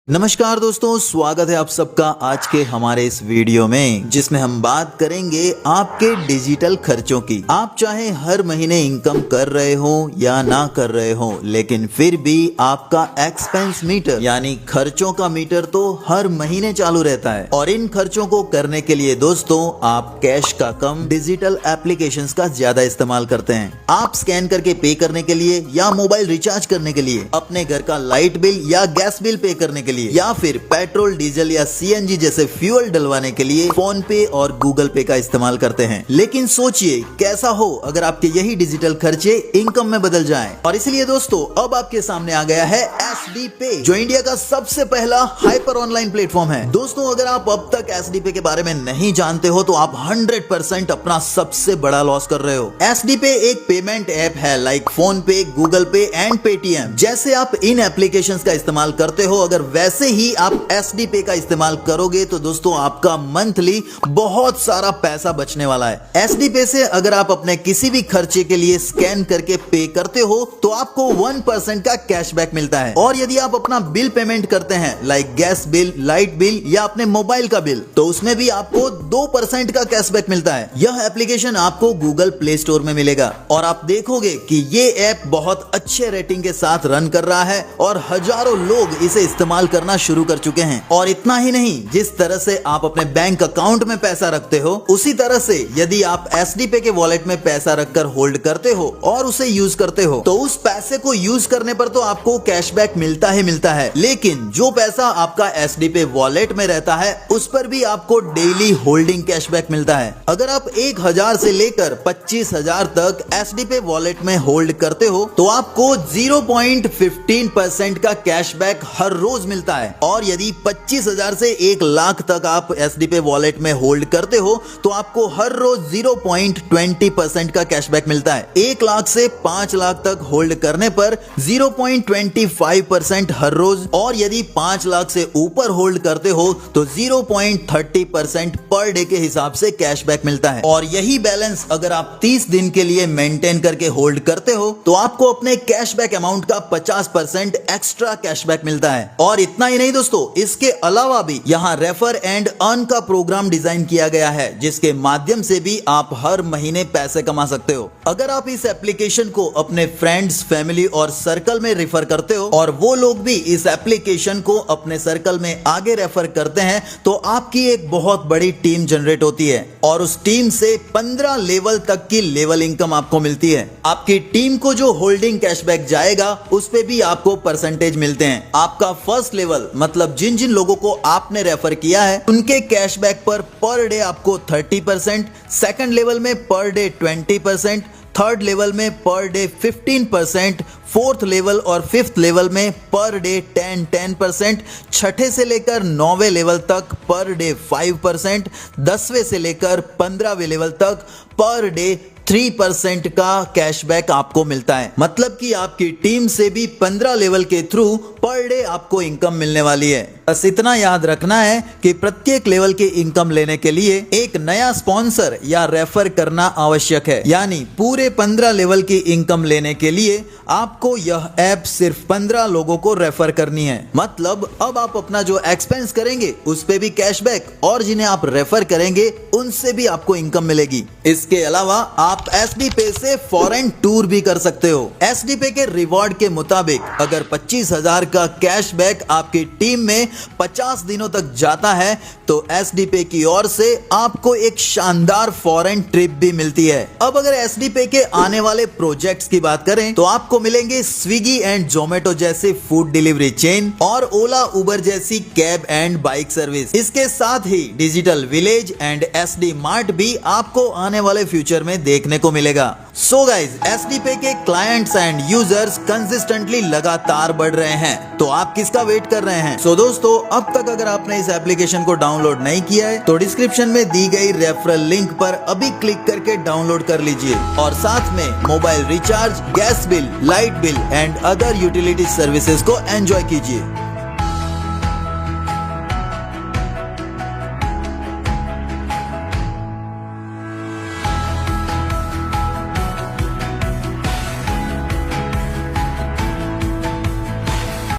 नमस्कार दोस्तों, स्वागत है आप सबका आज के हमारे इस वीडियो में, जिसमें हम बात करेंगे आपके डिजिटल खर्चों की। आप चाहे हर महीने इनकम कर रहे हो या ना कर रहे हो, लेकिन फिर भी आपका एक्सपेंस मीटर यानी खर्चों का मीटर तो हर महीने चालू रहता है। और इन खर्चों को करने के लिए दोस्तों आप कैश का कम डिजिटल एप्लीकेशंस का ज्यादा इस्तेमाल करते हैं। आप स्कैन करके पे करने के लिए या मोबाइल रिचार्ज करने के लिए, अपने घर का लाइट बिल या गैस बिल पे करने के लिए, या फिर पेट्रोल, डीजल या सीएनजी जैसे फ्यूल डलवाने के लिए फोन पे और गूगल पे का इस्तेमाल करते हैं। लेकिन सोचिए कैसा हो अगर आपके यही डिजिटल खर्चे इनकम में बदल जाएं। और इसलिए दोस्तों अब आपके सामने आ गया है एसडी पे, जो इंडिया का सबसे पहला हाइपर ऑनलाइन प्लेटफॉर्म है। दोस्तों अगर आप अब तक एसडी पे के बारे में नहीं जानते हो तो आप 100% अपना सबसे बड़ा लॉस कर रहे हो। एसडी पे एक पेमेंट ऐप है लाइक फोन पे, गूगल पे एंड पेटीएम। जैसे आप इन एप्लीकेशंस का इस्तेमाल करते हो, अगर वैसे ही आप एसडी पे का इस्तेमाल करोगे तो दोस्तों आपका मंथली बहुत सारा पैसा बचने वाला है। एसडी पे से अगर आप अपने किसी भी खर्चे के लिए स्कैन करके पे करते हो तो आपको 1% का कैशबैक मिलता है। और यदि आप अपना बिल पेमेंट करते हैं like gas bill, light bill या अपने मोबाइल का बिल, तो उसमें भी आपको 2% का कैशबैक मिलता है। यह एप्लीकेशन आपको गूगल प्ले स्टोर में मिलेगा और आप देखोगे कि ये ऐप बहुत अच्छे रेटिंग के साथ रन कर रहा है और हजारों लोग इसे इस्तेमाल करना शुरू कर चुके हैं। और इतना ही नहीं, जिस तरह से आप अपने बैंक अकाउंट में पैसा रखते हो, उसी तरह से यदि आप एसडी पे के वॉलेट में पैसा रखकर होल्ड करते हो और उसे यूज करते हो, तो उस पैसे को यूज करने पर तो आपको कैशबैक मिलता ही मिलता है। लेकिन जो पैसा आपका एसडी पे वॉलेट में रहता है उस पर भी आपको डेली होल्डिंग कैशबैक मिलता है। अगर आप 1000 से लेकर 25,000 तक एसडी पे वॉलेट में होल्ड करते हो तो आपको 0.15% का कैशबैक हर रोज मिलता है। और यदि 25,000 से 1 लाख तक आप एसडी पे वॉलेट में होल्ड करते हो तो आपको हर रोज 0.20% का कैशबैक मिलता है। 1 लाख से 5 लाख तक होल्ड करने पर 0.25% हर रोज, और यदि 5 लाख से ऊपर होल्ड करते हो तो 0.30% पर डे के हिसाब से कैशबैक मिलता है। और यही बैलेंस अगर आप 30 दिन के लिए मेंटेन करके होल्ड करते हो तो आपको अपने कैशबैक अमाउंट का 50% एक्स्ट्रा कैशबैक मिलता है। और इतना ही नहीं दोस्तों, इसके अलावा भी यहाँ रेफर एंड अर्न का प्रोग्राम डिजाइन किया गया है, जिसके माध्यम से भी आप हर महीने पैसे कमा सकते हो। अगर आप इस एप्लीकेशन को अपने फ्रेंड्स, फैमिली और सर्कल में रेफर करते हो और वो लोग भी इस एप्लीकेशन को अपने सर्कल में आगे रेफर करते हैं तो आपकी एक बहुत बड़ी टीम जनरेट होती है और उस टीम से 15 लेवल तक की लेवल इनकम आपको मिलती है। आपकी टीम को जो होल्डिंग कैशबैक जाएगा उस पे भी आपको परसेंटेज मिलते हैं। आपका फर्स्ट लेवल मतलब जिन जिन लोगों को आपने रेफर किया है उनके कैशबैक पर डे आपको 30%, सेकंड लेवल में पर डे 20%, थर्ड लेवल में पर डे 15%, फोर्थ लेवल और फिफ्थ लेवल में पर डे 10%, छठे से लेकर 9वें लेवल तक पर डे 5%, 10वें से लेकर 15वें लेवल तक पर डे 3% का कैशबैक आपको मिलता है। मतलब कि आपकी टीम से भी 15 लेवल के थ्रू पर डे आपको इनकम मिलने वाली है। बस इतना याद रखना है कि प्रत्येक लेवल की इनकम लेने के लिए एक नया स्पॉन्सर या रेफर करना आवश्यक है। यानी पूरे 15 लेवल की इनकम लेने के लिए आपको यह ऐप सिर्फ 15 लोगों को रेफर करनी है। मतलब अब आप अपना जो एक्सपेंस करेंगे उस पे भी कैशबैक, और जिन्हें आप रेफर करेंगे उनसे भी आपको इनकम मिलेगी। इसके अलावा आप एसडी पे से फॉरेन टूर भी कर सकते हो। एसडी पे के रिवॉर्ड के मुताबिक अगर 25,000 का कैशबैक आपकी टीम में 50 दिनों तक जाता है तो एसडी पे की ओर से आपको एक शानदार फॉरेन ट्रिप भी मिलती है। अब अगर एसडी पे के आने वाले प्रोजेक्ट्स की बात करें तो आपको मिलेंगे स्विगी एंड जोमेटो जैसे फूड डिलीवरी चेन और ओला उबर जैसी कैब एंड बाइक सर्विस। इसके साथ ही digital village and SD mart भी आपको आने वाले फ्यूचर में देखने को मिलेगा। सो गाइज, एसडी पे के क्लाइंट्स एंड यूजर्स कंसिस्टेंटली लगातार बढ़ रहे हैं, तो आप किसका वेट कर रहे हैं? सो दोस्तों, अब तक अगर आपने इस एप्लीकेशन को डाउनलोड नहीं किया है तो डिस्क्रिप्शन में दी गई रेफरल लिंक पर अभी क्लिक करके डाउनलोड कर लीजिए और साथ में mobile recharge, gas bill, light bill and other utility services को एंजॉय कीजिए।